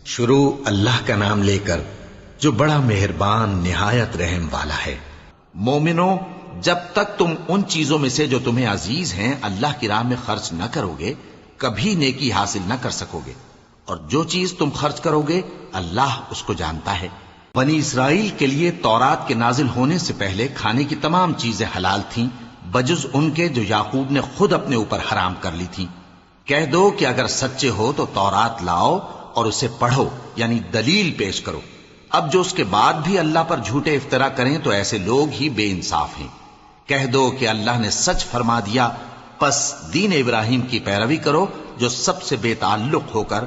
شروع اللہ کا نام لے کر جو بڑا مہربان نہایت رحم والا ہے۔ مومنو، جب تک تم ان چیزوں میں سے جو تمہیں عزیز ہیں اللہ کی راہ میں خرچ نہ کرو گے کبھی نیکی حاصل نہ کر سکو گے، اور جو چیز تم خرچ کرو گے اللہ اس کو جانتا ہے۔ بنی اسرائیل کے لیے تورات کے نازل ہونے سے پہلے کھانے کی تمام چیزیں حلال تھیں بجز ان کے جو یعقوب نے خود اپنے اوپر حرام کر لی تھیں۔ کہہ دو کہ اگر سچے ہو تو تورات لاؤ اور اسے پڑھو، یعنی دلیل پیش کرو۔ اب جو اس کے بعد بھی اللہ پر جھوٹے افطرا کریں تو ایسے لوگ ہی بے انصاف ہیں۔ کہہ دو کہ اللہ نے سچ فرما دیا، پس دین ابراہیم کی پیروی کرو جو سب سے بے تعلق ہو کر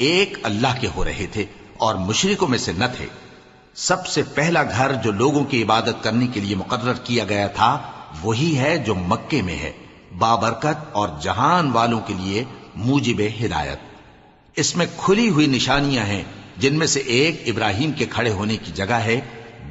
ایک اللہ کے ہو رہے تھے اور مشرکوں میں سے نہ تھے۔ سب سے پہلا گھر جو لوگوں کی عبادت کرنے کے لیے مقرر کیا گیا تھا وہی ہے جو مکے میں ہے، بابرکت اور جہان والوں کے لیے موجب ہدایت۔ اس میں کھلی ہوئی نشانیاں ہیں جن میں سے ایک ابراہیم کے کھڑے ہونے کی جگہ ہے۔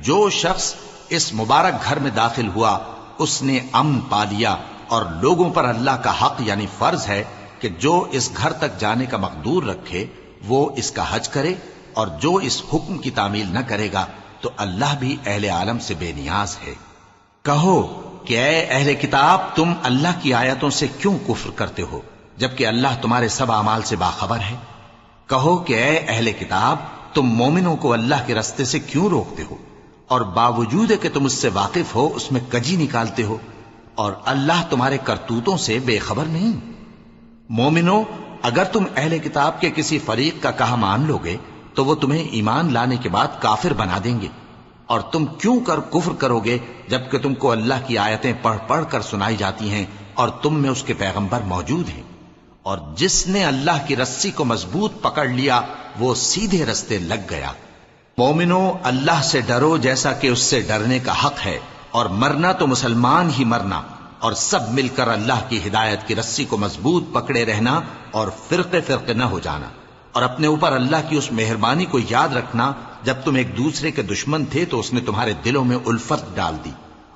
جو شخص اس مبارک گھر میں داخل ہوا اس نے امن پا لیا، اور لوگوں پر اللہ کا حق یعنی فرض ہے کہ جو اس گھر تک جانے کا مقدور رکھے وہ اس کا حج کرے، اور جو اس حکم کی تعمیل نہ کرے گا تو اللہ بھی اہل عالم سے بے نیاز ہے۔ کہو کہ اے اہل کتاب، تم اللہ کی آیتوں سے کیوں کفر کرتے ہو جبکہ اللہ تمہارے سب اعمال سے باخبر ہے؟ کہو کہ اے اہل کتاب، تم مومنوں کو اللہ کے رستے سے کیوں روکتے ہو اور باوجود کہ تم اس سے واقف ہو اس میں کجی نکالتے ہو، اور اللہ تمہارے کرتوتوں سے بے خبر نہیں؟ مومنو، اگر تم اہل کتاب کے کسی فریق کا کہا مان لو گے تو وہ تمہیں ایمان لانے کے بعد کافر بنا دیں گے، اور تم کیوں کر کفر کرو گے جبکہ تم کو اللہ کی آیتیں پڑھ پڑھ کر سنائی جاتی ہیں اور تم میں اس کے پیغمبر موجود ہیں؟ اور جس نے اللہ کی رسی کو مضبوط پکڑ لیا وہ سیدھے رستے لگ گیا۔ مومنو، اللہ سے ڈرو جیسا کہ اس سے ڈرنے کا حق ہے، اور مرنا تو مسلمان ہی مرنا، اور سب مل کر اللہ کی ہدایت کی رسی کو مضبوط پکڑے رہنا اور فرقے فرقے نہ ہو جانا، اور اپنے اوپر اللہ کی اس مہربانی کو یاد رکھنا جب تم ایک دوسرے کے دشمن تھے تو اس نے تمہارے دلوں میں الفت ڈال دی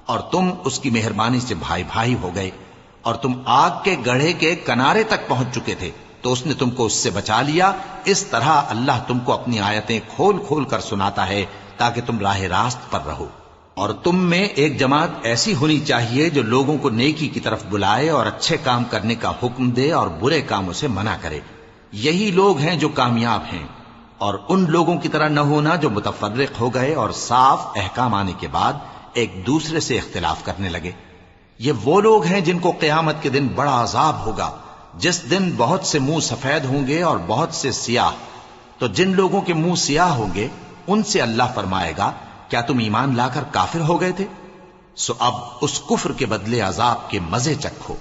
اور تم اس کی مہربانی سے بھائی بھائی ہو گئے، اور تم آگ کے گڑھے کے کنارے تک پہنچ چکے تھے تو اس نے تم کو اس سے بچا لیا۔ اس طرح اللہ تم کو اپنی آیتیں کھول کھول کر سناتا ہے تاکہ تم راہ راست پر رہو۔ اور تم میں ایک جماعت ایسی ہونی چاہیے جو لوگوں کو نیکی کی طرف بلائے اور اچھے کام کرنے کا حکم دے اور برے کاموں سے منع کرے۔ یہی لوگ ہیں جو کامیاب ہیں، اور ان لوگوں کی طرح نہ ہونا جو متفرق ہو گئے اور صاف احکام آنے کے بعد ایک دوسرے سے اختلاف کرنے لگے۔ یہ وہ لوگ ہیں جن کو قیامت کے دن بڑا عذاب ہوگا، جس دن بہت سے منہ سفید ہوں گے اور بہت سے سیاہ۔ تو جن لوگوں کے منہ سیاہ ہوں گے ان سے اللہ فرمائے گا، کیا تم ایمان لا کر کافر ہو گئے تھے؟ سو اب اس کفر کے بدلے عذاب کے مزے چکھو۔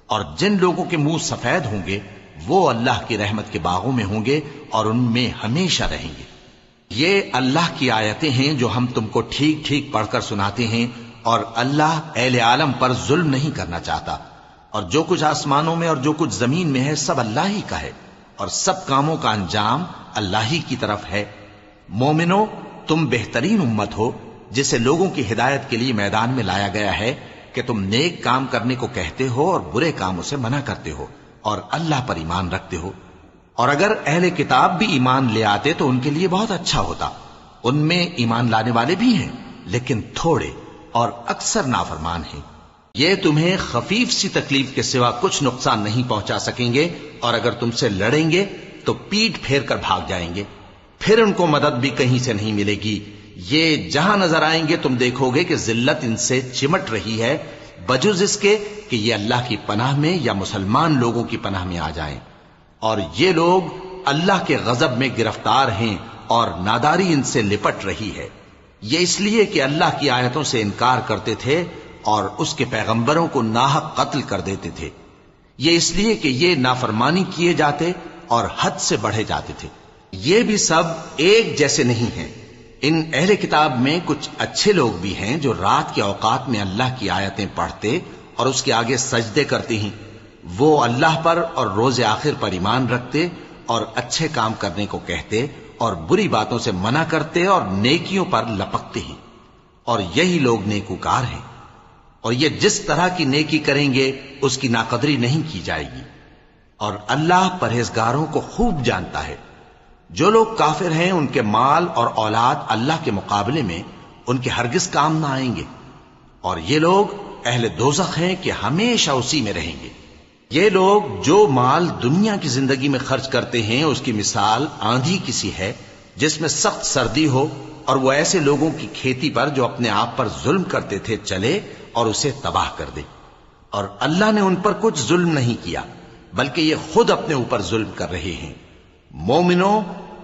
اور جن لوگوں کے منہ سفید ہوں گے وہ اللہ کی رحمت کے باغوں میں ہوں گے اور ان میں ہمیشہ رہیں گے۔ یہ اللہ کی آیتیں ہیں جو ہم تم کو ٹھیک ٹھیک پڑھ کر سناتے ہیں، اور اللہ اہل عالم پر ظلم نہیں کرنا چاہتا، اور جو کچھ آسمانوں میں اور جو کچھ زمین میں ہے سب اللہ ہی کا ہے، اور سب کاموں کا انجام اللہ ہی کی طرف ہے۔ مومنو، تم بہترین امت ہو جسے لوگوں کی ہدایت کے لیے میدان میں لایا گیا ہے کہ تم نیک کام کرنے کو کہتے ہو اور برے کاموں سے منع کرتے ہو اور اللہ پر ایمان رکھتے ہو۔ اور اگر اہل کتاب بھی ایمان لے آتے تو ان کے لیے بہت اچھا ہوتا، ان میں ایمان لانے والے بھی ہیں لیکن تھوڑے اور اکثر نافرمان ہیں۔ یہ تمہیں خفیف سی تکلیف کے سوا کچھ نقصان نہیں پہنچا سکیں گے، اور اگر تم سے لڑیں گے تو پیٹ پھیر کر بھاگ جائیں گے، پھر ان کو مدد بھی کہیں سے نہیں ملے گی۔ یہ جہاں نظر آئیں گے تم دیکھو گے کہ ذلت ان سے چمٹ رہی ہے، بجز اس کے کہ یہ اللہ کی پناہ میں یا مسلمان لوگوں کی پناہ میں آ جائیں۔ اور یہ لوگ اللہ کے غضب میں گرفتار ہیں اور ناداری ان سے لپٹ رہی ہے۔ یہ اس لیے کہ اللہ کی آیتوں سے انکار کرتے تھے اور اس کے پیغمبروں کو ناحق قتل کر دیتے تھے۔ یہ اس لیے کہ یہ نافرمانی کیے جاتے اور حد سے بڑھے جاتے تھے۔ یہ بھی سب ایک جیسے نہیں ہیں۔ ان اہل کتاب میں کچھ اچھے لوگ بھی ہیں جو رات کے اوقات میں اللہ کی آیتیں پڑھتے اور اس کے آگے سجدے کرتے ہیں۔ وہ اللہ پر اور روز آخر پر ایمان رکھتے اور اچھے کام کرنے کو کہتے اور بری باتوں سے منع کرتے اور نیکیوں پر لپکتے ہیں، اور یہی لوگ نیکوکار ہیں۔ اور یہ جس طرح کی نیکی کریں گے اس کی ناقدری نہیں کی جائے گی، اور اللہ پرہیزگاروں کو خوب جانتا ہے۔ جو لوگ کافر ہیں ان کے مال اور اولاد اللہ کے مقابلے میں ان کے ہرگز کام نہ آئیں گے، اور یہ لوگ اہل دوزخ ہیں کہ ہمیشہ اسی میں رہیں گے۔ یہ لوگ جو مال دنیا کی زندگی میں خرچ کرتے ہیں اس کی مثال آندھی کسی ہے جس میں سخت سردی ہو اور وہ ایسے لوگوں کی کھیتی پر جو اپنے آپ پر ظلم کرتے تھے چلے اور اسے تباہ کر دے۔ اور اللہ نے ان پر کچھ ظلم نہیں کیا بلکہ یہ خود اپنے اوپر ظلم کر رہے ہیں۔ مومنوں،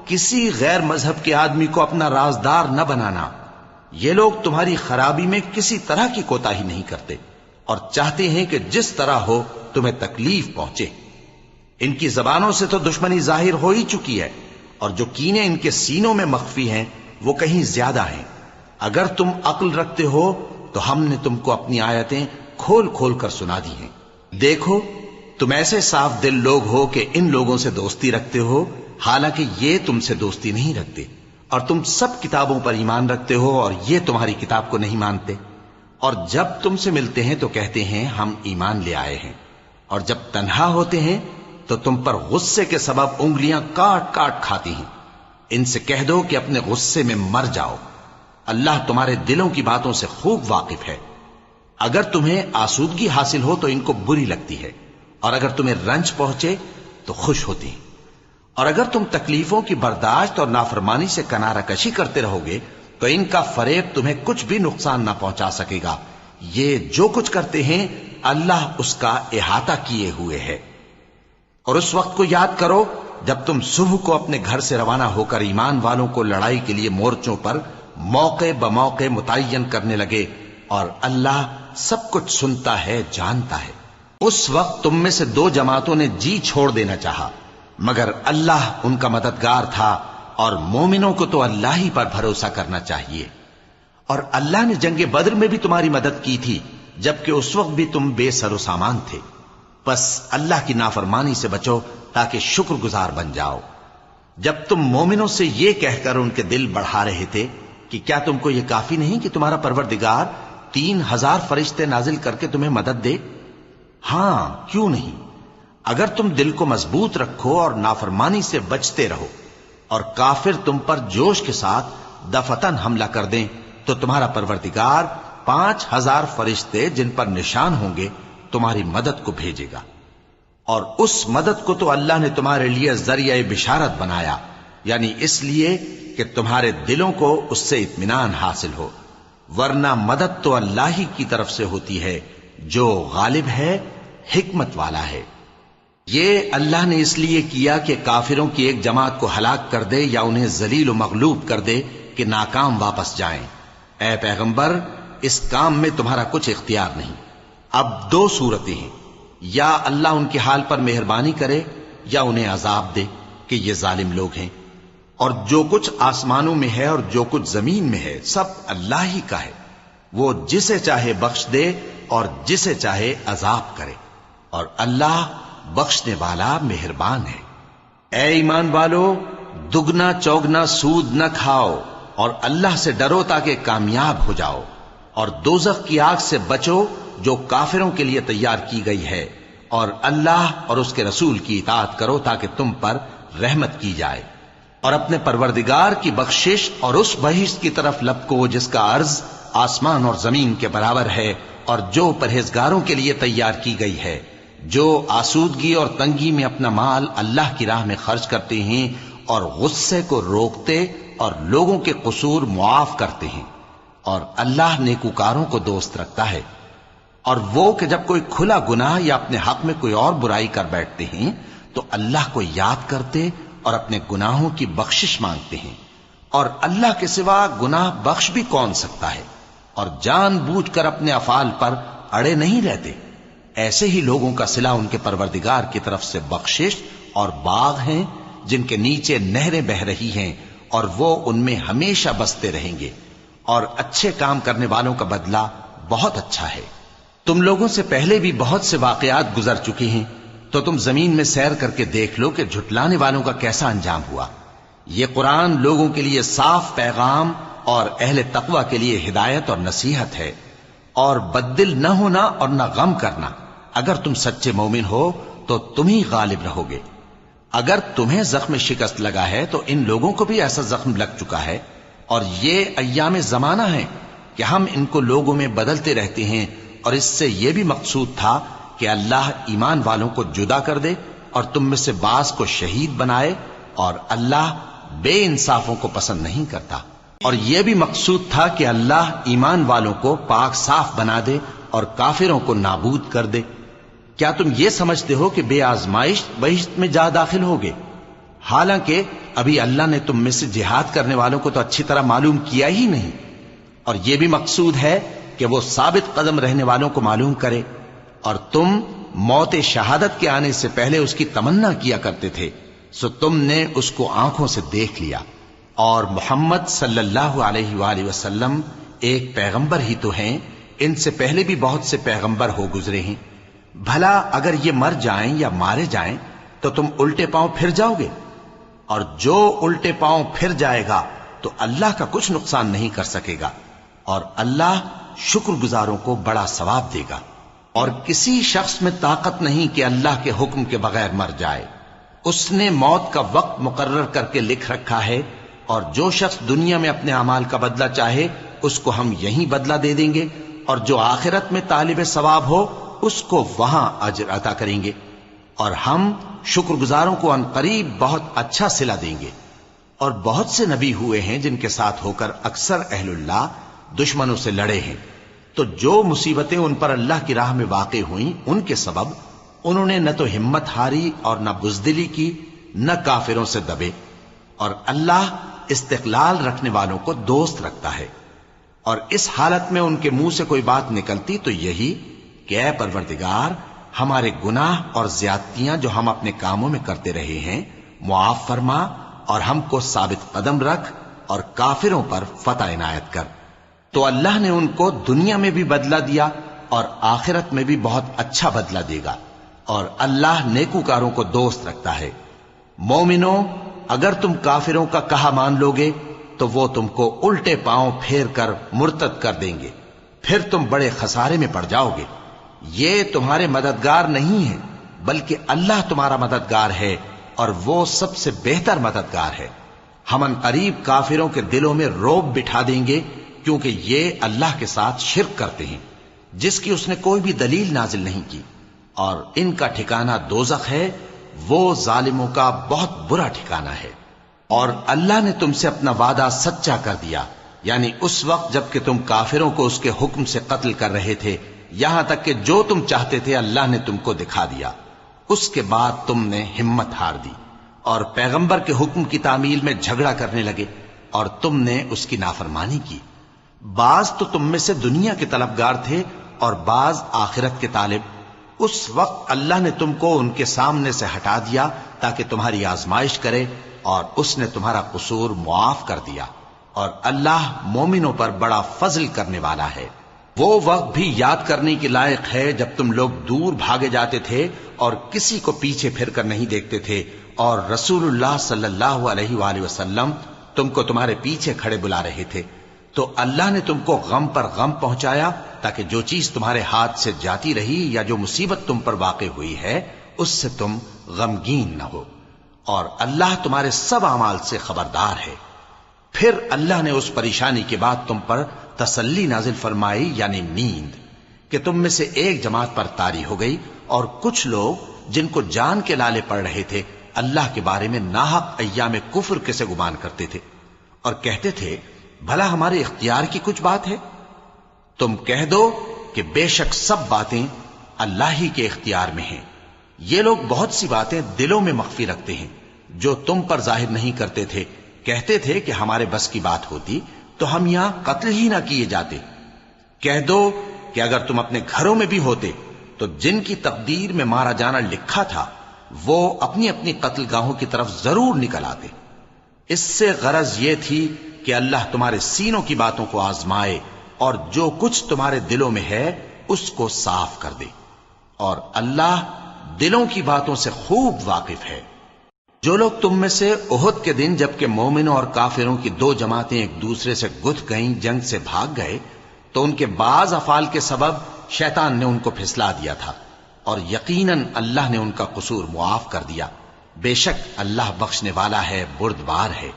کسی غیر مذہب کے آدمی کو اپنا رازدار نہ بنانا۔ یہ لوگ تمہاری خرابی میں کسی طرح کی کوتاہی نہیں کرتے اور چاہتے ہیں کہ جس طرح ہو تمہیں تکلیف پہنچے۔ ان کی زبانوں سے تو دشمنی ظاہر ہو ہی چکی ہے، اور جو کینے ان کے سینوں میں مخفی ہیں وہ کہیں زیادہ ہیں۔ اگر تم عقل رکھتے ہو تو ہم نے تم کو اپنی آیتیں کھول کھول کر سنا دی ہیں۔ دیکھو، تم ایسے صاف دل لوگ ہو کہ ان لوگوں سے دوستی رکھتے ہو، حالانکہ یہ تم سے دوستی نہیں رکھتے، اور تم سب کتابوں پر ایمان رکھتے ہو اور یہ تمہاری کتاب کو نہیں مانتے۔ اور جب تم سے ملتے ہیں تو کہتے ہیں ہم ایمان لے آئے ہیں، اور جب تنہا ہوتے ہیں تو تم پر غصے کے سبب انگلیاں کاٹ کاٹ کھاتی ہیں۔ ان سے کہہ دو کہ اپنے غصے میں مر جاؤ، اللہ تمہارے دلوں کی باتوں سے خوب واقف ہے۔ اگر تمہیں آسودگی حاصل ہو تو ان کو بری لگتی ہے، اور اگر تمہیں رنج پہنچے تو خوش ہوتی ہیں۔ اور اگر تم تکلیفوں کی برداشت اور نافرمانی سے کنارہ کشی کرتے رہو گے تو ان کا فریب تمہیں کچھ بھی نقصان نہ پہنچا سکے گا۔ یہ جو کچھ کرتے ہیں اللہ اس کا احاطہ کیے ہوئے ہے۔ اور اس وقت کو یاد کرو جب تم صبح کو اپنے گھر سے روانہ ہو کر ایمان والوں کو لڑائی کے لیے مورچوں پر موقع بموقع متعین کرنے لگے، اور اللہ سب کچھ سنتا ہے، جانتا ہے۔ اس وقت تم میں سے دو جماعتوں نے جی چھوڑ دینا چاہا، مگر اللہ ان کا مددگار تھا، اور مومنوں کو تو اللہ ہی پر بھروسہ کرنا چاہیے۔ اور اللہ نے جنگ بدر میں بھی تمہاری مدد کی تھی جبکہ اس وقت بھی تم بے سر و سامان تھے۔ بس اللہ کی نافرمانی سے بچو تاکہ شکر گزار بن جاؤ۔ جب تم مومنوں سے یہ کہہ کر ان کے دل بڑھا رہے تھے کہ کیا تم کو یہ کافی نہیں کہ تمہارا پروردگار 3000 فرشتے نازل کر کے تمہیں مدد دے؟ ہاں، کیوں نہیں؟ اگر تم دل کو مضبوط رکھو اور نافرمانی سے بچتے رہو اور کافر تم پر جوش کے ساتھ دفتن حملہ کر دیں تو تمہارا پروردگار 5000 فرشتے جن پر نشان ہوں گے تمہاری مدد کو بھیجے گا۔ اور اس مدد کو تو اللہ نے تمہارے لیے ذریعہ بشارت بنایا، یعنی اس لیے کہ تمہارے دلوں کو اس سے اطمینان حاصل ہو، ورنہ مدد تو اللہ ہی کی طرف سے ہوتی ہے جو غالب ہے، حکمت والا ہے۔ یہ اللہ نے اس لیے کیا کہ کافروں کی ایک جماعت کو ہلاک کر دے یا انہیں ذلیل و مغلوب کر دے کہ ناکام واپس جائیں۔ اے پیغمبر، اس کام میں تمہارا کچھ اختیار نہیں۔ اب دو صورتیں ہیں، یا اللہ ان کے حال پر مہربانی کرے یا انہیں عذاب دے کہ یہ ظالم لوگ ہیں۔ اور جو کچھ آسمانوں میں ہے اور جو کچھ زمین میں ہے سب اللہ ہی کا ہے، وہ جسے چاہے بخش دے اور جسے چاہے عذاب کرے، اور اللہ بخشنے والا مہربان ہے۔ اے ایمان والو، دگنا چوگنا سود نہ کھاؤ اور اللہ سے ڈرو تاکہ کامیاب ہو جاؤ، اور دوزخ کی آگ سے بچو جو کافروں کے لیے تیار کی گئی ہے، اور اللہ اور اس کے رسول کی اطاعت کرو تاکہ تم پر رحمت کی جائے، اور اپنے پروردگار کی بخشش اور اس بہشت کی طرف لپکو جس کا عرض آسمان اور زمین کے برابر ہے، اور جو پرہیزگاروں کے لیے تیار کی گئی ہے، جو آسودگی اور تنگی میں اپنا مال اللہ کی راہ میں خرچ کرتے ہیں اور غصے کو روکتے اور لوگوں کے قصور معاف کرتے ہیں، اور اللہ نیکوکاروں کو دوست رکھتا ہے۔ اور وہ کہ جب کوئی کھلا گناہ یا اپنے حق میں کوئی اور برائی کر بیٹھتے ہیں تو اللہ کو یاد کرتے اور اپنے گناہوں کی بخشش مانگتے ہیں، اور اللہ کے سوا گناہ بخش بھی کون سکتا ہے، اور جان بوجھ کر اپنے افعال پر اڑے نہیں رہتے۔ ایسے ہی لوگوں کا صلہ ان کے پروردگار کی طرف سے بخشش اور باغ ہیں جن کے نیچے نہریں بہ رہی ہیں، اور وہ ان میں ہمیشہ بستے رہیں گے، اور اچھے کام کرنے والوں کا بدلہ بہت اچھا ہے۔ تم لوگوں سے پہلے بھی بہت سے واقعات گزر چکے ہیں، تو تم زمین میں سیر کر کے دیکھ لو کہ جھٹلانے والوں کا کیسا انجام ہوا۔ یہ قرآن لوگوں کے لیے صاف پیغام اور اہل تقوی کے لیے ہدایت اور نصیحت ہے، اور بددل نہ ہونا اور نہ غم کرنا۔ اگر تم سچے مومن ہو تو تم ہی غالب رہو گے۔ اگر تمہیں زخم شکست لگا ہے تو ان لوگوں کو بھی ایسا زخم لگ چکا ہے، اور یہ ایام زمانہ ہیں کہ ہم ان کو لوگوں میں بدلتے رہتے ہیں، اور اس سے یہ بھی مقصود تھا کہ اللہ ایمان والوں کو جدا کر دے اور تم میں سے بعض کو شہید بنائے، اور اللہ بے انصافوں کو پسند نہیں کرتا۔ اور یہ بھی مقصود تھا کہ اللہ ایمان والوں کو پاک صاف بنا دے اور کافروں کو نابود کر دے۔ کیا تم یہ سمجھتے ہو کہ بے آزمائش بہشت میں جا داخل ہوگے؟ حالانکہ ابھی اللہ نے تم میں سے جہاد کرنے والوں کو تو اچھی طرح معلوم کیا ہی نہیں، اور یہ بھی مقصود ہے کہ وہ ثابت قدم رہنے والوں کو معلوم کرے، اور تم موت شہادت کے آنے سے پہلے اس کی تمنا کیا کرتے تھے، سو تم نے اس کو آنکھوں سے دیکھ لیا۔ اور محمد صلی اللہ علیہ وآلہ وسلم ایک پیغمبر ہی تو ہیں، ان سے پہلے بھی بہت سے پیغمبر ہو گزرے ہیں، بھلا اگر یہ مر جائیں یا مارے جائیں تو تم الٹے پاؤں پھر جاؤ گے؟ اور جو الٹے پاؤں پھر جائے گا تو اللہ کا کچھ نقصان نہیں کر سکے گا، اور اللہ شکر گزاروں کو بڑا ثواب دے گا۔ اور کسی شخص میں طاقت نہیں کہ اللہ کے حکم کے بغیر مر جائے، اس نے موت کا وقت مقرر کر کے لکھ رکھا ہے، اور جو شخص دنیا میں اپنے اعمال کا بدلہ چاہے اس کو ہم یہیں بدلہ دے دیں گے، اور جو آخرت میں طالب ثواب ہو اس کو وہاں اجر عطا کریں گے، اور ہم شکر گزاروں کو ان قریب بہت اچھا صلہ دیں گے۔ اور بہت سے نبی ہوئے ہیں جن کے ساتھ ہو کر اکثر اہل اللہ دشمنوں سے لڑے ہیں، تو جو مصیبتیں ان پر اللہ کی راہ میں واقع ہوئیں ان کے سبب انہوں نے نہ تو ہمت ہاری اور نہ بزدلی کی، نہ کافروں سے دبے، اور اللہ استقلال رکھنے والوں کو دوست رکھتا ہے۔ اور اس حالت میں ان کے منہ سے کوئی بات نکلتی تو یہی کہ اے پروردگار، ہمارے گناہ اور زیادتیاں جو ہم اپنے کاموں میں کرتے رہے ہیں معاف فرما، اور ہم کو ثابت قدم رکھ، اور کافروں پر فتح عنایت کر۔ تو اللہ نے ان کو دنیا میں بھی بدلہ دیا اور آخرت میں بھی بہت اچھا بدلہ دے گا، اور اللہ نیکوکاروں کو دوست رکھتا ہے۔ مومنو، اگر تم کافروں کا کہا مان لوگے تو وہ تم کو الٹے پاؤں پھیر کر مرتد کر دیں گے، پھر تم بڑے خسارے میں پڑ جاؤ گے۔ یہ تمہارے مددگار نہیں ہے بلکہ اللہ تمہارا مددگار ہے، اور وہ سب سے بہتر مددگار ہے۔ ہم ان قریب کافروں کے دلوں میں رعب بٹھا دیں گے، کیونکہ یہ اللہ کے ساتھ شرک کرتے ہیں جس کی اس نے کوئی بھی دلیل نازل نہیں کی، اور ان کا ٹھکانہ دوزخ ہے، وہ ظالموں کا بہت برا ٹھکانہ ہے۔ اور اللہ نے تم سے اپنا وعدہ سچا کر دیا، یعنی اس وقت جب کہ تم کافروں کو اس کے حکم سے قتل کر رہے تھے، یہاں تک کہ جو تم چاہتے تھے اللہ نے تم کو دکھا دیا۔ اس کے بعد تم نے ہمت ہار دی اور پیغمبر کے حکم کی تعمیل میں جھگڑا کرنے لگے، اور تم نے اس کی نافرمانی کی۔ بعض تو تم میں سے دنیا کے طلبگار تھے اور بعض آخرت کے طالب۔ اس وقت اللہ نے تم کو ان کے سامنے سے ہٹا دیا تاکہ تمہاری آزمائش کرے، اور اس نے تمہارا قصور معاف کر دیا، اور اللہ مومنوں پر بڑا فضل کرنے والا ہے۔ وہ وقت بھی یاد کرنے کے لائق ہے جب تم لوگ دور بھاگے جاتے تھے اور کسی کو پیچھے پھر کر نہیں دیکھتے تھے، اور رسول اللہ صلی اللہ علیہ وآلہ وسلم تم کو تمہارے پیچھے کھڑے بلا رہے تھے، تو اللہ نے تم کو غم پر غم پہنچایا تاکہ جو چیز تمہارے ہاتھ سے جاتی رہی یا جو مصیبت تم پر واقع ہوئی ہے اس سے تم غمگین نہ ہو، اور اللہ تمہارے سب اعمال سے خبردار ہے۔ پھر اللہ نے اس پریشانی کے بعد تم پر تسلی نازل فرمائی، یعنی نیند، کہ تم میں سے ایک جماعت پر طاری ہو گئی، اور کچھ لوگ جن کو جان کے لالے پڑ رہے تھے اللہ کے بارے میں ناحق ایام کفر کے سے گمان کرتے تھے، اور کہتے تھے بھلا ہمارے اختیار کی کچھ بات ہے؟ تم کہہ دو کہ بے شک سب باتیں اللہ ہی کے اختیار میں ہیں۔ یہ لوگ بہت سی باتیں دلوں میں مخفی رکھتے ہیں جو تم پر ظاہر نہیں کرتے تھے۔ کہتے تھے کہ ہمارے بس کی بات ہوتی تو ہم یہاں قتل ہی نہ کیے جاتے۔ کہہ دو کہ اگر تم اپنے گھروں میں بھی ہوتے تو جن کی تقدیر میں مارا جانا لکھا تھا وہ اپنی اپنی قتل گاہوں کی طرف ضرور نکل آتے۔ اس سے غرض یہ تھی کہ اللہ تمہارے سینوں کی باتوں کو آزمائے اور جو کچھ تمہارے دلوں میں ہے اس کو صاف کر دے، اور اللہ دلوں کی باتوں سے خوب واقف ہے۔ جو لوگ تم میں سے احد کے دن جبکہ مومنوں اور کافروں کی دو جماعتیں ایک دوسرے سے گتھ گئیں جنگ سے بھاگ گئے تو ان کے بعض افعال کے سبب شیطان نے ان کو پھسلا دیا تھا، اور یقیناً اللہ نے ان کا قصور معاف کر دیا۔ بے شک اللہ بخشنے والا ہے، بردبار ہے۔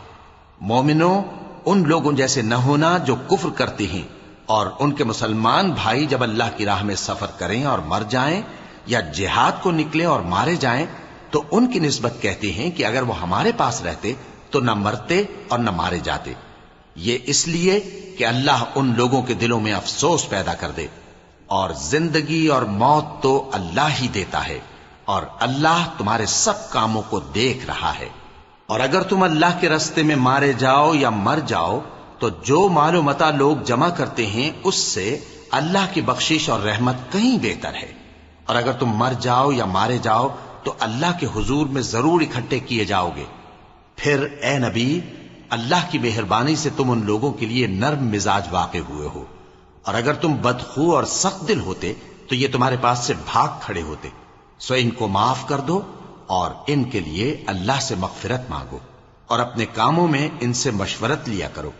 مومنوں، ان لوگوں جیسے نہ ہونا جو کفر کرتے ہیں اور ان کے مسلمان بھائی جب اللہ کی راہ میں سفر کریں اور مر جائیں یا جہاد کو نکلے اور مارے جائیں تو ان کی نسبت کہتے ہیں کہ اگر وہ ہمارے پاس رہتے تو نہ مرتے اور نہ مارے جاتے، یہ اس لیے کہ اللہ ان لوگوں کے دلوں میں افسوس پیدا کر دے، اور زندگی اور موت تو اللہ ہی دیتا ہے، اور اللہ تمہارے سب کاموں کو دیکھ رہا ہے۔ اور اگر تم اللہ کے راستے میں مارے جاؤ یا مر جاؤ تو جو مال و متاع لوگ جمع کرتے ہیں اس سے اللہ کی بخشش اور رحمت کہیں بہتر ہے، اور اگر تم مر جاؤ یا مارے جاؤ تو اللہ کے حضور میں ضرور اکٹھے کیے جاؤ گے۔ پھر اے نبی، اللہ کی مہربانی سے تم ان لوگوں کے لیے نرم مزاج واقع ہوئے ہو، اور اگر تم بدخو اور سخت دل ہوتے تو یہ تمہارے پاس سے بھاگ کھڑے ہوتے، سو ان کو معاف کر دو اور ان کے لیے اللہ سے مغفرت مانگو، اور اپنے کاموں میں ان سے مشورت لیا کرو،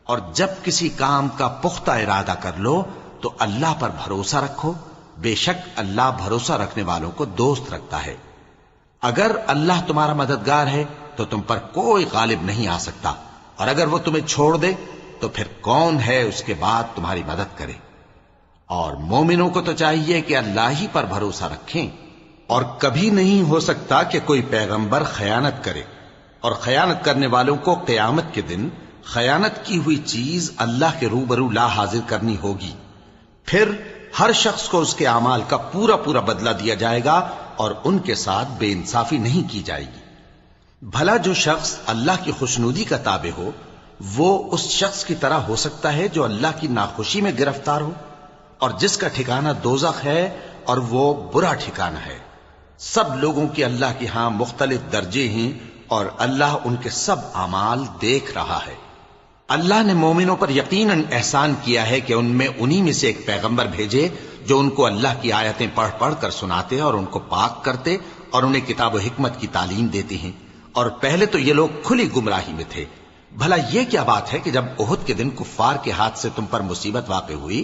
اور جب کسی کام کا پختہ ارادہ کر لو تو اللہ پر بھروسہ رکھو، بے شک اللہ بھروسہ رکھنے والوں کو دوست رکھتا ہے۔ اگر اللہ تمہارا مددگار ہے تو تم پر کوئی غالب نہیں آ سکتا، اور اگر وہ تمہیں چھوڑ دے تو پھر کون ہے اس کے بعد تمہاری مدد کرے۔ اور مومنوں کو تو چاہیے کہ اللہ ہی پر بھروسہ رکھیں، اور کبھی نہیں ہو سکتا کہ کوئی پیغمبر خیانت کرے، اور خیانت کرنے والوں کو قیامت کے دن خیانت کی ہوئی چیز اللہ کے روبرو لا حاضر کرنی ہوگی، پھر ہر شخص کو اس کے اعمال کا پورا پورا بدلہ دیا جائے گا، اور ان کے ساتھ بے انصافی نہیں کی جائے گی۔ بھلا جو شخص اللہ کی خوشنودی کا تابع ہو وہ اس شخص کی طرح ہو سکتا ہے جو اللہ کی ناخوشی میں گرفتار ہو، اور جس کا ٹھکانہ دوزخ ہے اور وہ برا ٹھکانہ ہے۔ سب لوگوں کے اللہ کے ہاں مختلف درجے ہیں، اور اللہ ان کے سب اعمال دیکھ رہا ہے۔ اللہ نے مومنوں پر یقیناً احسان کیا ہے کہ ان میں انہی میں سے ایک پیغمبر بھیجے جو ان کو اللہ کی آیتیں پڑھ پڑھ کر سناتے اور ان کو پاک کرتے اور انہیں کتاب و حکمت کی تعلیم دیتے ہیں، اور پہلے تو یہ لوگ کھلی گمراہی میں تھے۔ بھلا یہ کیا بات ہے کہ جب احد کے دن کفار کے ہاتھ سے تم پر مصیبت واقع ہوئی،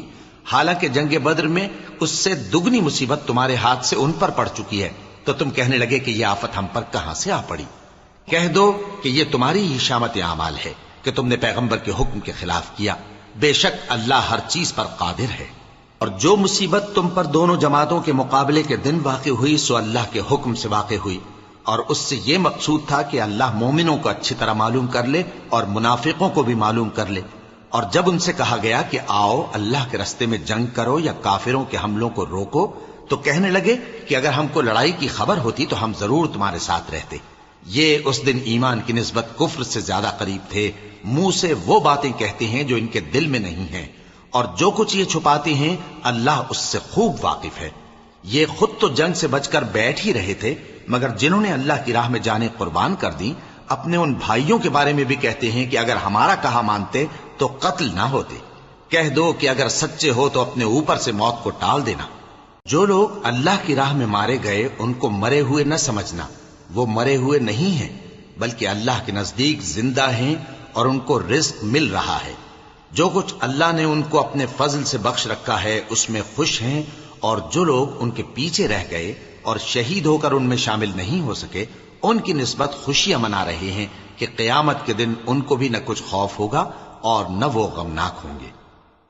حالانکہ جنگ بدر میں اس سے دگنی مصیبت تمہارے ہاتھ سے ان پر پڑ چکی ہے، تو تم کہنے لگے کہ یہ آفت ہم پر کہاں سے آ پڑی؟ کہہ دو کہ یہ تمہاری ہی شامت اعمال ہے کہ تم نے پیغمبر کے حکم کے خلاف کیا، بے شک اللہ ہر چیز پر قادر ہے۔ اور جو مصیبت تم پر دونوں جماعتوں کے مقابلے کے دن واقع ہوئی سو اللہ کے حکم سے واقع ہوئی، اور اس سے یہ مقصود تھا کہ اللہ مومنوں کو اچھی طرح معلوم کر لے اور منافقوں کو بھی معلوم کر لے۔ اور جب ان سے کہا گیا کہ آؤ اللہ کے راستے میں جنگ کرو یا کافروں کے حملوں کو روکو، تو کہنے لگے کہ اگر ہم کو لڑائی کی خبر ہوتی تو ہم ضرور تمہارے ساتھ رہتے۔ یہ اس دن ایمان کی نسبت کفر سے زیادہ قریب تھے، منہ سے وہ باتیں کہتے ہیں جو ان کے دل میں نہیں ہیں، اور جو کچھ یہ چھپاتے ہیں اللہ اس سے خوب واقف ہے۔ یہ خود تو جنگ سے بچ کر بیٹھ ہی رہے تھے، مگر جنہوں نے اللہ کی راہ میں جانیں قربان کر دیں اپنے ان بھائیوں کے بارے میں بھی کہتے ہیں کہ اگر ہمارا کہا مانتے تو قتل نہ ہوتے۔ کہہ دو کہ اگر سچے ہو تو اپنے اوپر سے موت کو ٹال دینا۔ جو لوگ اللہ کی راہ میں مارے گئے ان کو مرے ہوئے نہ سمجھنا، وہ مرے ہوئے نہیں ہیں بلکہ اللہ کے نزدیک زندہ ہیں اور ان کو رزق مل رہا ہے۔ جو کچھ اللہ نے ان کو اپنے فضل سے بخش رکھا ہے اس میں خوش ہیں، اور جو لوگ ان کے پیچھے رہ گئے اور شہید ہو کر ان میں شامل نہیں ہو سکے ان کی نسبت خوشیاں منا رہے ہیں کہ قیامت کے دن ان کو بھی نہ کچھ خوف ہوگا اور نہ وہ غمناک ہوں گے،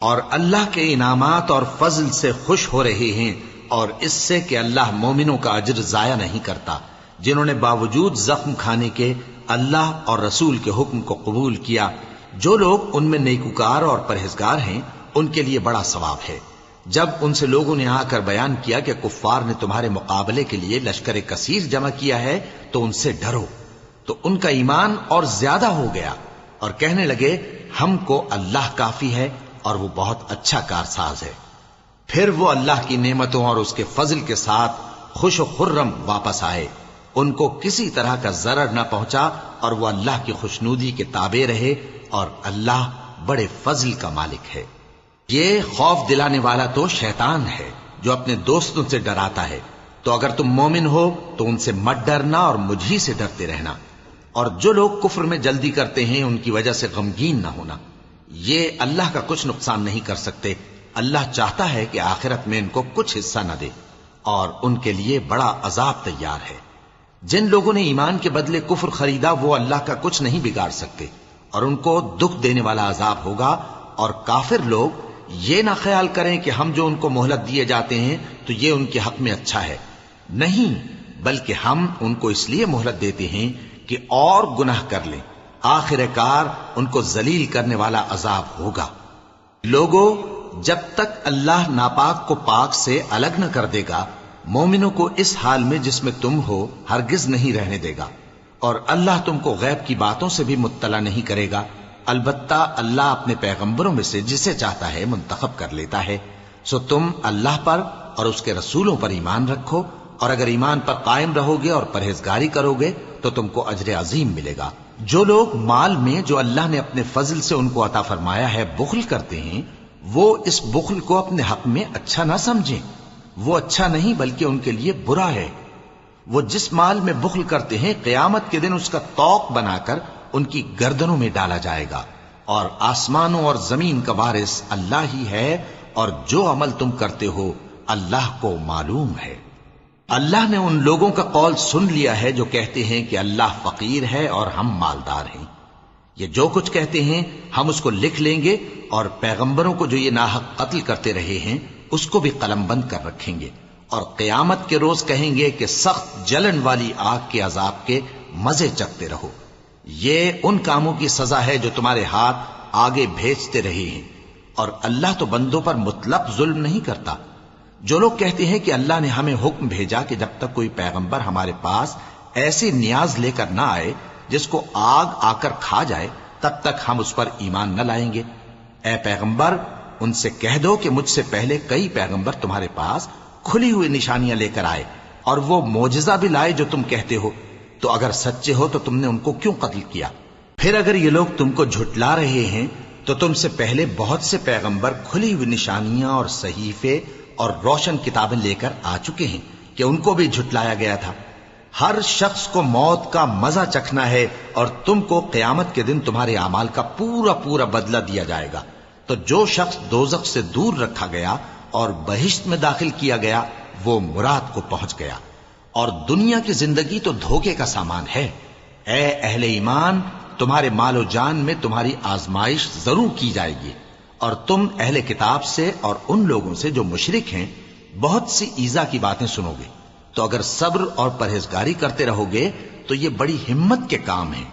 اور اللہ کے انعامات اور فضل سے خوش ہو رہے ہیں، اور اس سے کہ اللہ مومنوں کا اجر ضائع نہیں کرتا۔ جنہوں نے باوجود زخم کھانے کے اللہ اور رسول کے حکم کو قبول کیا، جو لوگ ان میں نیکوکار اور پرہیزگار ہیں ان کے لیے بڑا ثواب ہے۔ جب ان سے لوگوں نے آ کر بیان کیا کہ کفار نے تمہارے مقابلے کے لیے لشکر کثیر جمع کیا ہے تو ان سے ڈرو، تو ان کا ایمان اور زیادہ ہو گیا، اور کہنے لگے ہم کو اللہ کافی ہے اور وہ بہت اچھا کارساز ہے۔ پھر وہ اللہ کی نعمتوں اور اس کے فضل کے ساتھ خوش و خرم واپس آئے، ان کو کسی طرح کا ضرر نہ پہنچا، اور وہ اللہ کی خوشنودی کے تابع رہے، اور اللہ بڑے فضل کا مالک ہے۔ یہ خوف دلانے والا تو شیطان ہے جو اپنے دوستوں سے ڈراتا ہے، تو اگر تم مومن ہو تو ان سے مت ڈرنا اور مجھ ہی سے ڈرتے رہنا، اور جو لوگ کفر میں جلدی کرتے ہیں ان کی وجہ سے غمگین نہ ہونا، یہ اللہ کا کچھ نقصان نہیں کر سکتے۔ اللہ چاہتا ہے کہ آخرت میں ان کو کچھ حصہ نہ دے، اور ان کے لیے بڑا عذاب تیار ہے۔ جن لوگوں نے ایمان کے بدلے کفر خریدا وہ اللہ کا کچھ نہیں بگاڑ سکتے اور ان کو دکھ دینے والا عذاب ہوگا۔ اور کافر لوگ یہ نہ خیال کریں کہ ہم جو ان کو مہلت دیے جاتے ہیں تو یہ ان کے حق میں اچھا ہے، نہیں، بلکہ ہم ان کو اس لیے مہلت دیتے ہیں کہ اور گناہ کر لیں، آخر کار ان کو ذلیل کرنے والا عذاب ہوگا۔ لوگوں، جب تک اللہ ناپاک کو پاک سے الگ نہ کر دے گا، مومنوں کو اس حال میں جس میں تم ہو ہرگز نہیں رہنے دے گا، اور اللہ تم کو غیب کی باتوں سے بھی مطلع نہیں کرے گا۔ البتہ اللہ اپنے پیغمبروں میں سے جسے چاہتا ہے منتخب کر لیتا ہے۔ سو تم اللہ پر اور اس کے رسولوں پر ایمان رکھو، اور اگر ایمان پر قائم رہو گے اور پرہیزگاری کرو گے تو تم کو اجر عظیم ملے گا۔ جو لوگ مال میں جو اللہ نے اپنے فضل سے ان کو عطا فرمایا ہے بخل کرتے ہیں، وہ اس بخل کو اپنے حق میں اچھا نہ سمجھیں، وہ اچھا نہیں بلکہ ان کے لیے برا ہے۔ وہ جس مال میں بخل کرتے ہیں قیامت کے دن اس کا طوق بنا کر ان کی گردنوں میں ڈالا جائے گا، اور آسمانوں اور زمین کا وارث اللہ ہی ہے، اور جو عمل تم کرتے ہو اللہ کو معلوم ہے۔ اللہ نے ان لوگوں کا قول سن لیا ہے جو کہتے ہیں کہ اللہ فقیر ہے اور ہم مالدار ہیں۔ یہ جو کچھ کہتے ہیں ہم اس کو لکھ لیں گے، اور پیغمبروں کو جو یہ ناحق قتل کرتے رہے ہیں اس کو بھی قلم بند کر رکھیں گے، اور قیامت کے روز کہیں گے کہ سخت جلن والی آگ کے عذاب کے مزے چکھتے رہو۔ یہ ان کاموں کی سزا ہے جو تمہارے ہاتھ آگے بھیجتے رہے ہیں، اور اللہ تو بندوں پر مطلق ظلم نہیں کرتا۔ جو لوگ کہتے ہیں کہ اللہ نے ہمیں حکم بھیجا کہ جب تک کوئی پیغمبر ہمارے پاس ایسی نیاز لے کر نہ آئے جس کو آگ آ کر کھا جائے تب تک ہم اس پر ایمان نہ لائیں گے، اے پیغمبر ان سے کہہ دو کہ مجھ سے پہلے کئی پیغمبر تمہارے پاس کھلی ہوئی نشانیاں لے کر آئے اور وہ معجزہ بھی لائے جو تم کہتے ہو، تو اگر سچے ہو تو تم نے ان کو کیوں قتل کیا؟ پھر اگر یہ لوگ تم کو جھٹلا رہے ہیں تو تم سے پہلے بہت سے پیغمبر کھلی ہوئی نشانیاں اور صحیفے اور روشن کتابیں لے کر آ چکے ہیں کہ ان کو بھی جھٹلایا گیا تھا۔ ہر شخص کو موت کا مزہ چکھنا ہے، اور تم کو قیامت کے دن تمہارے اعمال کا پورا پورا بدلہ دیا جائے گا۔ تو جو شخص دوزخ سے دور رکھا گیا اور بہشت میں داخل کیا گیا وہ مراد کو پہنچ گیا، اور دنیا کی زندگی تو دھوکے کا سامان ہے۔ اے اہل ایمان، تمہارے مال و جان میں تمہاری آزمائش ضرور کی جائے گی، اور تم اہل کتاب سے اور ان لوگوں سے جو مشرک ہیں بہت سی ایذا کی باتیں سنو گے، تو اگر صبر اور پرہیزگاری کرتے رہو گے تو یہ بڑی ہمت کے کام ہیں۔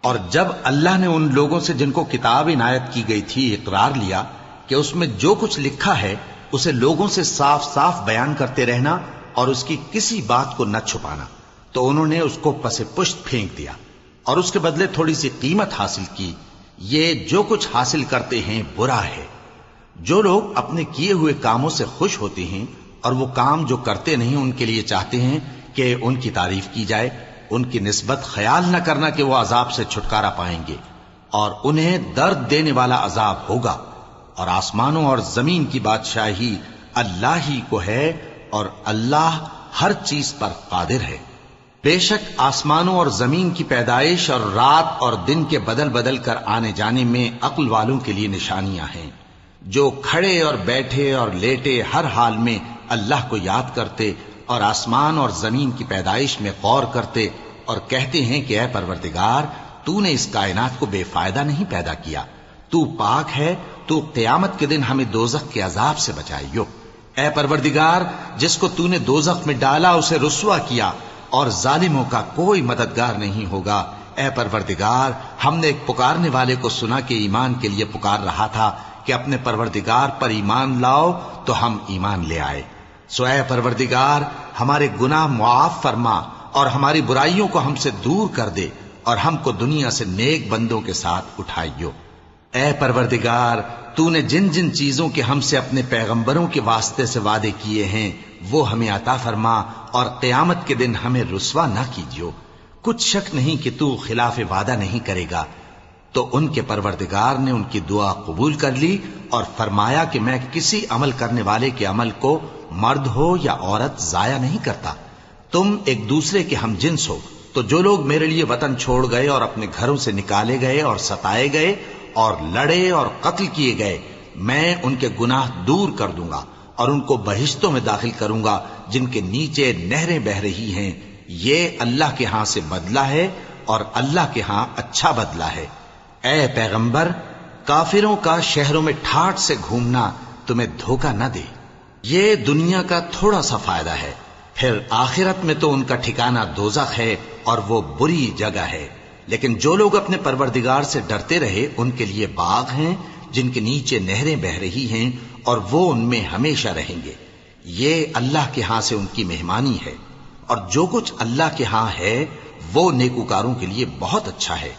اور جب اللہ نے ان لوگوں سے جن کو کتاب عنایت کی گئی تھی اقرار لیا کہ اس میں جو کچھ لکھا ہے اسے لوگوں سے صاف صاف بیان کرتے رہنا اور اس کی کسی بات کو نہ چھپانا، تو انہوں نے اس کو پس پشت پھینک دیا اور اس کے بدلے تھوڑی سی قیمت حاصل کی۔ یہ جو کچھ حاصل کرتے ہیں برا ہے۔ جو لوگ اپنے کیے ہوئے کاموں سے خوش ہوتے ہیں اور وہ کام جو کرتے نہیں ان کے لیے چاہتے ہیں کہ ان کی تعریف کی جائے، ان کی نسبت خیال نہ کرنا کہ وہ عذاب سے چھٹکارا پائیں گے، اور انہیں درد دینے والا عذاب ہوگا۔ اور آسمانوں اور زمین کی بادشاہی اللہ ہی کو ہے، اور اللہ ہر چیز پر قادر ہے۔ بے شک آسمانوں اور زمین کی پیدائش اور رات اور دن کے بدل بدل کر آنے جانے میں عقل والوں کے لیے نشانیاں ہیں، جو کھڑے اور بیٹھے اور لیٹے ہر حال میں اللہ کو یاد کرتے اور آسمان اور زمین کی پیدائش میں غور کرتے اور کہتے ہیں کہ اے پروردگار، تو نے اس کائنات کو بے فائدہ نہیں پیدا کیا، تو پاک ہے، تو قیامت کے دن ہمیں دوزخ کے عذاب سے بچائیو۔ اے پروردگار، جس کو تو نے دوزخ میں ڈالا اسے رسوا کیا، اور ظالموں کا کوئی مددگار نہیں ہوگا۔ اے پروردگار، ہم نے ایک پکارنے والے کو سنا کہ ایمان کے لیے پکار رہا تھا کہ اپنے پروردگار پر ایمان لاؤ، تو ہم ایمان لے آئے۔ سو اے پروردگار، ہمارے گناہ معاف فرما اور ہماری برائیوں کو ہم سے دور کر دے، اور ہم کو دنیا سے نیک بندوں کے ساتھ اٹھائیو۔ اے پروردگار، تو نے جن جن چیزوں کے ہم سے اپنے پیغمبروں کے واسطے سے وعدے کیے ہیں وہ ہمیں عطا فرما، اور قیامت کے دن ہمیں رسوا نہ کیجیو۔ کچھ شک نہیں کہ تو خلاف وعدہ نہیں کرے گا۔ تو ان کے پروردگار نے ان کی دعا قبول کر لی اور فرمایا کہ میں کسی عمل کرنے والے کے عمل کو مرد ہو یا عورت ضائع نہیں کرتا۔ تم ایک دوسرے کے ہم جنس ہو، تو جو لوگ میرے لیے وطن چھوڑ گئے اور اپنے گھروں سے نکالے گئے اور ستائے گئے اور لڑے اور قتل کیے گئے، میں ان کے گناہ دور کر دوں گا اور ان کو بہشتوں میں داخل کروں گا جن کے نیچے نہریں بہ رہی ہیں، یہ اللہ کے ہاں سے بدلہ ہے اور اللہ کے ہاں اچھا بدلہ ہے۔ اے پیغمبر، کافروں کا شہروں میں ٹھاٹ سے گھومنا تمہیں دھوکہ نہ دے، یہ دنیا کا تھوڑا سا فائدہ ہے، پھر آخرت میں تو ان کا ٹھکانہ دوزخ ہے اور وہ بری جگہ ہے۔ لیکن جو لوگ اپنے پروردگار سے ڈرتے رہے ان کے لیے باغ ہیں جن کے نیچے نہریں بہہ رہی ہیں اور وہ ان میں ہمیشہ رہیں گے، یہ اللہ کے ہاں سے ان کی مہمانی ہے، اور جو کچھ اللہ کے ہاں ہے وہ نیکوکاروں کے لیے بہت اچھا ہے۔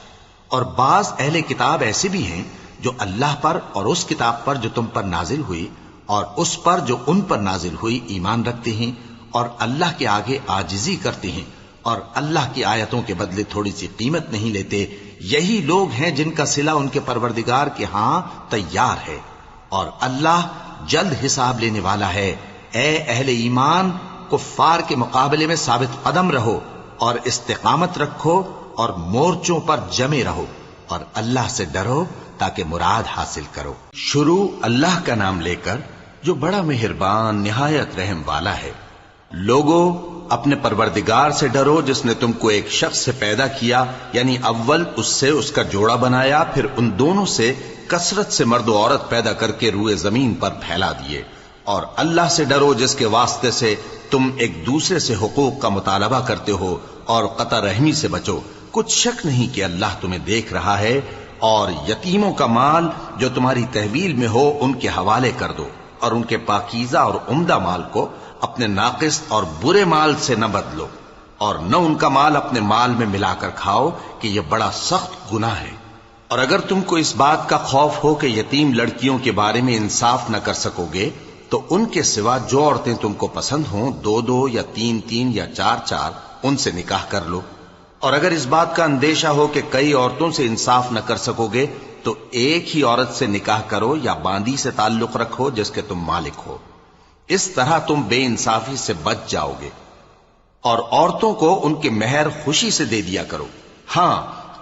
اور بعض اہل کتاب ایسے بھی ہیں جو اللہ پر اور اس کتاب پر جو تم پر نازل ہوئی اور اس پر جو ان پر نازل ہوئی ایمان رکھتے ہیں اور اللہ کے آگے عاجزی کرتے ہیں اور اللہ کی آیتوں کے بدلے تھوڑی سی قیمت نہیں لیتے، یہی لوگ ہیں جن کا صلہ ان کے پروردگار کے ہاں تیار ہے، اور اللہ جلد حساب لینے والا ہے۔ اے اہل ایمان، کفار کے مقابلے میں ثابت قدم رہو اور استقامت رکھو اور مورچوں پر جمے رہو اور اللہ سے ڈرو تاکہ مراد حاصل کرو۔ شروع اللہ کا نام لے کر جو بڑا مہربان نہایت رحم والا ہے۔ لوگو، اپنے پروردگار سے ڈرو جس نے تم کو ایک شخص سے پیدا کیا، یعنی اول اس سے اس کا جوڑا بنایا، پھر ان دونوں سے کثرت سے مرد و عورت پیدا کر کے روئے زمین پر پھیلا دیے۔ اور اللہ سے ڈرو جس کے واسطے سے تم ایک دوسرے سے حقوق کا مطالبہ کرتے ہو، اور قطع رحمی سے بچو، کچھ شک نہیں کہ اللہ تمہیں دیکھ رہا ہے۔ اور یتیموں کا مال جو تمہاری تحویل میں ہو ان کے حوالے کر دو، اور ان کے پاکیزہ اور عمدہ مال کو اپنے ناقص اور برے مال سے نہ بدلو، اور نہ ان کا مال اپنے مال میں ملا کر کھاؤ کہ یہ بڑا سخت گناہ ہے۔ اور اگر تم کو اس بات کا خوف ہو کہ یتیم لڑکیوں کے بارے میں انصاف نہ کر سکو گے تو ان کے سوا جو عورتیں تم کو پسند ہوں، 2 یا 3 یا 4 ان سے نکاح کر لو۔ اور اگر اس بات کا اندیشہ ہو کہ کئی عورتوں سے انصاف نہ کر سکو گے تو ایک ہی عورت سے نکاح کرو یا باندی سے تعلق رکھو جس کے تم مالک ہو، اس طرح تم بے انصافی سے بچ جاؤ گے۔ اور عورتوں کو ان کے مہر خوشی سے دے دیا کرو، ہاں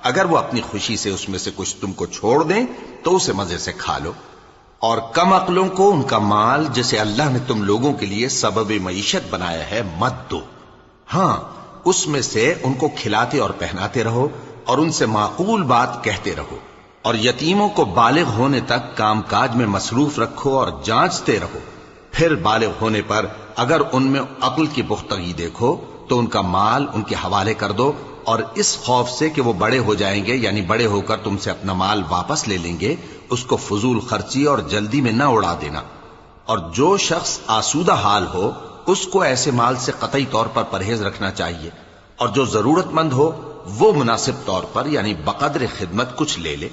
اگر وہ اپنی خوشی سے اس میں سے کچھ تم کو چھوڑ دیں تو اسے مزے سے کھا لو۔ اور کم عقلوں کو ان کا مال جسے اللہ نے تم لوگوں کے لیے سبب معیشت بنایا ہے مت دو، ہاں اس میں سے ان کو کھلاتے اور پہناتے رہو اور ان سے معقول بات کہتے رہو۔ اور یتیموں کو بالغ ہونے تک کام کاج میں مصروف رکھو اور جانچتے رہو، پھر بالغ ہونے پر اگر ان میں عقل کی پختگی دیکھو تو ان کا مال ان کے حوالے کر دو، اور اس خوف سے کہ وہ بڑے ہو جائیں گے، یعنی بڑے ہو کر تم سے اپنا مال واپس لے لیں گے، اس کو فضول خرچی اور جلدی میں نہ اڑا دینا۔ اور جو شخص آسودہ حال ہو اس کو ایسے مال سے قطعی طور پر پرہیز رکھنا چاہیے، اور جو ضرورت مند ہو وہ مناسب طور پر یعنی بقدر خدمت کچھ لے لے۔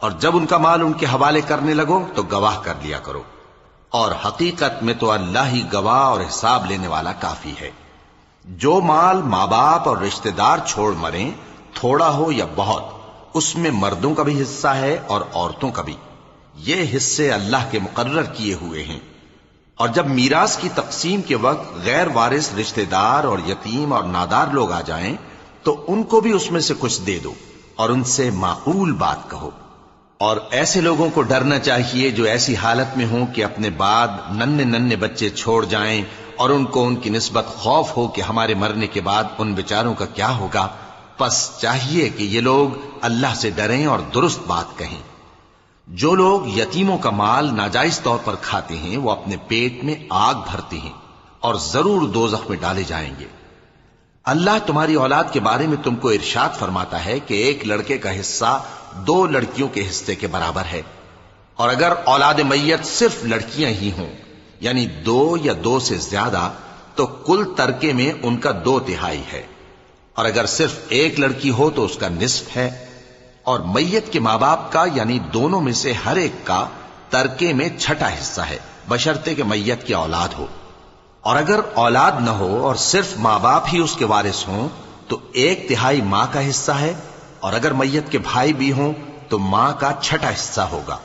اور جب ان کا مال ان کے حوالے کرنے لگو تو گواہ کر لیا کرو، اور حقیقت میں تو اللہ ہی گواہ اور حساب لینے والا کافی ہے۔ جو مال ماں باپ اور رشتہ دار چھوڑ مریں، تھوڑا ہو یا بہت، اس میں مردوں کا بھی حصہ ہے اور عورتوں کا بھی، یہ حصے اللہ کے مقرر کیے ہوئے ہیں۔ اور جب میراث کی تقسیم کے وقت غیر وارث رشتہ دار اور یتیم اور نادار لوگ آ جائیں تو ان کو بھی اس میں سے کچھ دے دو اور ان سے معقول بات کہو۔ اور ایسے لوگوں کو ڈرنا چاہیے جو ایسی حالت میں ہوں کہ اپنے بعد ننھے بچے چھوڑ جائیں اور ان کو ان کی نسبت خوف ہو کہ ہمارے مرنے کے بعد ان بیچاروں کا کیا ہوگا۔ پس چاہیے کہ یہ لوگ اللہ سے ڈریں اور درست بات کہیں۔ جو لوگ یتیموں کا مال ناجائز طور پر کھاتے ہیں وہ اپنے پیٹ میں آگ بھرتے ہیں اور ضرور دوزخ میں ڈالے جائیں گے۔ اللہ تمہاری اولاد کے بارے میں تم کو ارشاد فرماتا ہے کہ ایک لڑکے کا حصہ 2 لڑکیوں کے حصے کے برابر ہے، اور اگر اولاد میت صرف لڑکیاں ہی ہوں یعنی 2 یا 2 سے زیادہ تو کل ترکے میں ان کا 2/3 ہے، اور اگر صرف ایک لڑکی ہو تو اس کا نصف ہے۔ اور میت کے ماں باپ کا یعنی دونوں میں سے ہر ایک کا ترکے میں 6واں حصہ ہے، بشرطے کہ میت کی اولاد ہو۔ اور اگر اولاد نہ ہو اور صرف ماں باپ ہی اس کے وارث ہوں تو 1/3 ماں کا حصہ ہے، اور اگر میت کے بھائی بھی ہوں تو ماں کا 6واں حصہ ہوگا۔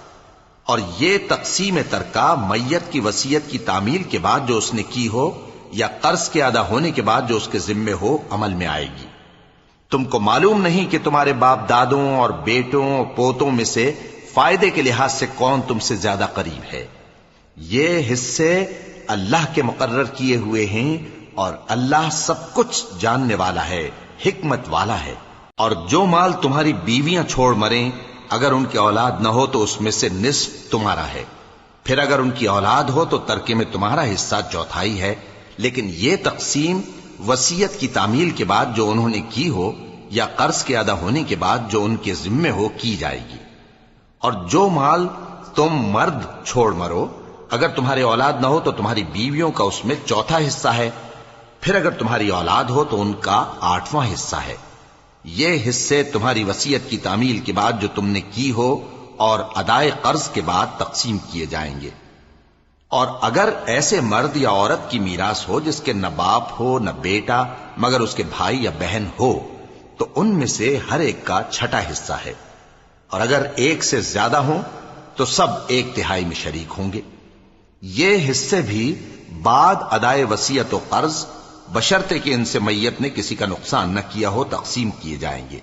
اور یہ تقسیم ترکہ میت کی وصیت کی تعمیل کے بعد جو اس نے کی ہو یا قرض کے ادا ہونے کے بعد جو اس کے ذمے ہو عمل میں آئے گی۔ تم کو معلوم نہیں کہ تمہارے باپ دادوں اور بیٹوں اور پوتوں میں سے فائدے کے لحاظ سے کون تم سے زیادہ قریب ہے۔ یہ حصے اللہ کے مقرر کیے ہوئے ہیں اور اللہ سب کچھ جاننے والا ہے، حکمت والا ہے۔ اور جو مال تمہاری بیویاں چھوڑ مریں، اگر ان کی اولاد نہ ہو تو اس میں سے نصف تمہارا ہے، پھر اگر ان کی اولاد ہو تو ترکے میں تمہارا حصہ چوتھائی ہے، لیکن یہ تقسیم وصیت کی تعمیل کے بعد جو انہوں نے کی ہو یا قرض کے ادا ہونے کے بعد جو ان کے ذمے ہو کی جائے گی۔ اور جو مال تم مرد چھوڑ مرو، اگر تمہارے اولاد نہ ہو تو تمہاری بیویوں کا اس میں چوتھا حصہ ہے، پھر اگر تمہاری اولاد ہو تو ان کا 8واں حصہ ہے۔ یہ حصے تمہاری وصیت کی تعمیل کے بعد جو تم نے کی ہو اور ادائے قرض کے بعد تقسیم کیے جائیں گے۔ اور اگر ایسے مرد یا عورت کی میراث ہو جس کے نہ باپ ہو نہ بیٹا مگر اس کے بھائی یا بہن ہو، تو ان میں سے ہر ایک کا چھٹا حصہ ہے، اور اگر ایک سے زیادہ ہوں تو سب 1/3 میں شریک ہوں گے۔ یہ حصے بھی بعد ادائے وصیت و قرض بشرطے کہ ان سے میت نے کسی کا نقصان نہ کیا ہو تقسیم کیے جائیں گے۔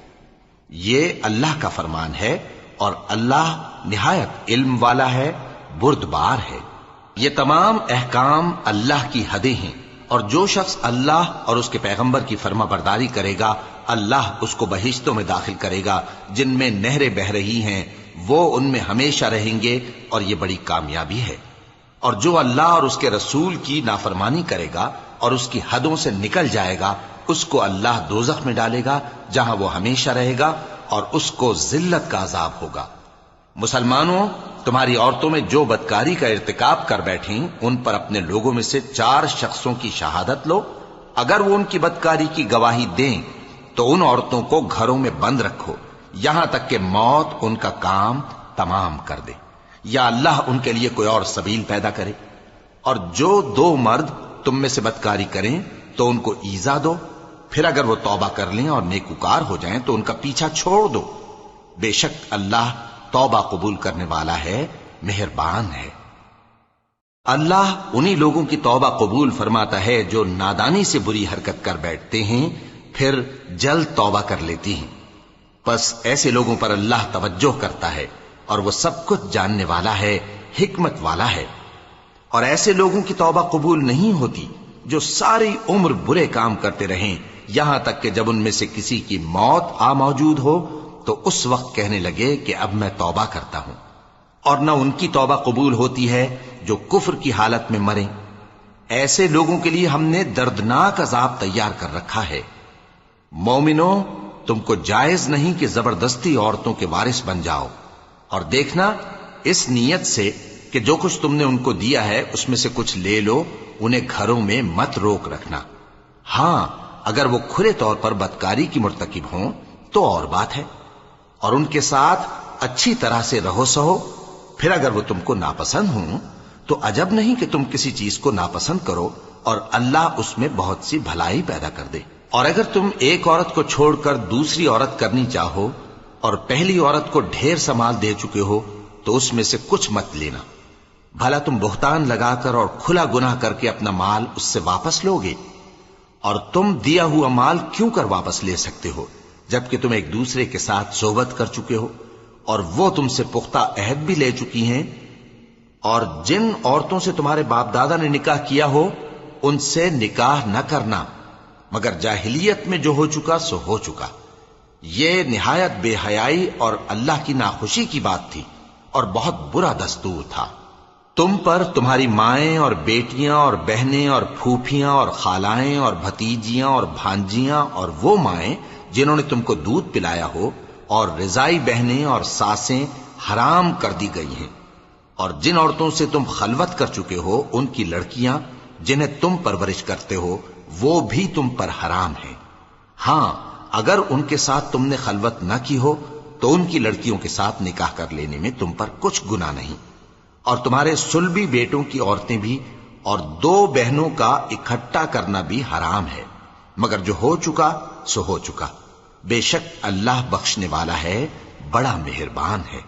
یہ اللہ کا فرمان ہے اور اللہ نہایت علم والا ہے، بردبار ہے۔ یہ تمام احکام اللہ کی حدیں ہیں، اور جو شخص اللہ اور اس کے پیغمبر کی فرما برداری کرے گا اللہ اس کو بہشتوں میں داخل کرے گا جن میں نہریں بہ رہی ہیں، وہ ان میں ہمیشہ رہیں گے، اور یہ بڑی کامیابی ہے۔ اور جو اللہ اور اس کے رسول کی نافرمانی کرے گا اور اس کی حدوں سے نکل جائے گا، اس کو اللہ دوزخ میں ڈالے گا جہاں وہ ہمیشہ رہے گا، اور اس کو ذلت کا عذاب ہوگا۔ مسلمانوں، تمہاری عورتوں میں جو بدکاری کا ارتکاب کر بیٹھیں ان پر اپنے لوگوں میں سے 4 شخصوں کی شہادت لو۔ اگر وہ ان کی بدکاری کی گواہی دیں تو ان عورتوں کو گھروں میں بند رکھو یہاں تک کہ موت ان کا کام تمام کر دے، یا اللہ ان کے لیے کوئی اور سبیل پیدا کرے۔ اور جو 2 مرد تم میں سے بدکاری کریں تو ان کو ایذا دو، پھر اگر وہ توبہ کر لیں اور نیکوکار ہو جائیں تو ان کا پیچھا چھوڑ دو۔ بے شک اللہ توبہ قبول کرنے والا ہے، مہربان ہے۔ اللہ انہی لوگوں کی توبہ قبول فرماتا ہے جو نادانی سے بری حرکت کر بیٹھتے ہیں پھر جلد توبہ کر لیتی ہیں، پس ایسے لوگوں پر اللہ توجہ کرتا ہے اور وہ سب کچھ جاننے والا ہے، حکمت والا ہے۔ اور ایسے لوگوں کی توبہ قبول نہیں ہوتی جو ساری عمر برے کام کرتے رہیں یہاں تک کہ جب ان میں سے کسی کی موت آ موجود ہو تو اس وقت کہنے لگے کہ اب میں توبہ کرتا ہوں۔ اور نہ ان کی توبہ قبول ہوتی ہے جو کفر کی حالت میں مریں۔ ایسے لوگوں کے لیے ہم نے دردناک عذاب تیار کر رکھا ہے۔ مومنوں، تم کو جائز نہیں کہ زبردستی عورتوں کے وارث بن جاؤ، اور دیکھنا اس نیت سے کہ جو کچھ تم نے ان کو دیا ہے اس میں سے کچھ لے لو، انہیں گھروں میں مت روک رکھنا۔ ہاں، اگر وہ کھلے طور پر بدکاری کی مرتکب ہوں تو اور بات ہے، اور ان کے ساتھ اچھی طرح سے رہو سہو۔ پھر اگر وہ تم کو ناپسند ہوں تو عجب نہیں کہ تم کسی چیز کو ناپسند کرو، اور اللہ اس میں بہت سی بھلائی پیدا کر دے۔ اور اگر تم ایک عورت کو چھوڑ کر دوسری عورت کرنی چاہو اور پہلی عورت کو ڈھیر سا مال دے چکے ہو تو اس میں سے کچھ مت لینا، بھلا تم بہتان لگا کر اور کھلا گناہ کر کے اپنا مال اس سے واپس لوگے؟ اور تم دیا ہوا مال کیوں کر واپس لے سکتے ہو جبکہ تم ایک دوسرے کے ساتھ صحبت کر چکے ہو اور وہ تم سے پختہ عہد بھی لے چکی ہیں؟ اور جن عورتوں سے تمہارے باپ دادا نے نکاح کیا ہو ان سے نکاح نہ کرنا مگر جاہلیت میں جو ہو چکا سو ہو چکا۔ یہ نہایت بے حیائی اور اللہ کی ناخوشی کی بات تھی اور بہت برا دستور تھا۔ تم پر تمہاری مائیں اور بیٹیاں اور بہنیں اور پھوپھیاں اور خالائیں اور بھتیجیاں اور بھانجیاں اور وہ مائیں جنہوں نے تم کو دودھ پلایا ہو اور رضائی بہنیں اور ساسیں حرام کر دی گئی ہیں، اور جن عورتوں سے تم خلوت کر چکے ہو ان کی لڑکیاں جنہیں تم پرورش کرتے ہو وہ بھی تم پر حرام ہیں۔ ہاں، اگر ان کے ساتھ تم نے خلوت نہ کی ہو تو ان کی لڑکیوں کے ساتھ نکاح کر لینے میں تم پر کچھ گناہ نہیں۔ اور تمہارے صلبی بیٹوں کی عورتیں بھی اور 2 بہنوں کا اکٹھا کرنا بھی حرام ہے، مگر جو ہو چکا سو ہو چکا۔ بے شک اللہ بخشنے والا ہے، بڑا مہربان ہے۔